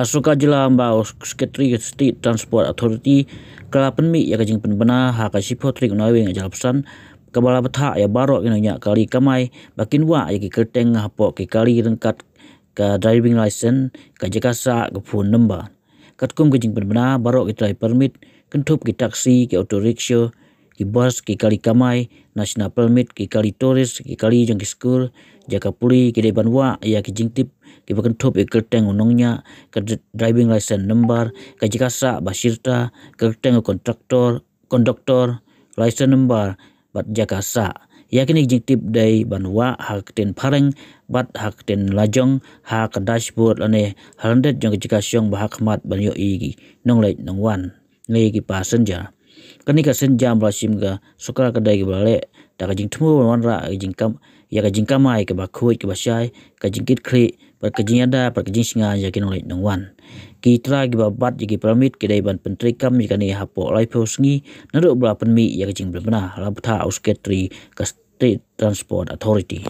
Sorkar jela mbau Secretary State Transport Authority kelapan mi ya kajing penbena ha kasipho trik nawing ajal pesan kabala Bthah ya barok nya kali Kamai bakin wa ya ki Kyrteng Hapoh ki kali rengkat ka driving license ka jakasa ka phone number katkum kajing penbena barok ki try permit kentup ki taksi ki auto rickshaw ki bus ki kali Kamai national permit ki kali tourist ki kali jong ki school jaka puli ki deban wa ya ki jingtip ki bakentup ki Kyrteng unongnya ka driving license number ka jakasa basirta Kyrteng konduktor license number bat jakasa yakini jingtip dai banwa hak ten pareng bat hak ten lajong hak dashboard ane halandet jong jikasyong bahak mat banyo igi nonglait nongwan ngai ki passenger kani ka senjam rasim ga Sorkar ka dai bale ta ka jing thmu wanra jing kam ya ka jing Kamai ka bakhoi ka basai ka jingkit khri par ka jing ada par ka jing Snga ya ki nonglait nongwan ki tra ki babat ki permit ki dai ban pentri kam ki ni Hapoh Hapoh Sngi nado bra penmi ya ka jing berbena la Bthah Secretary ka State Transport Authority.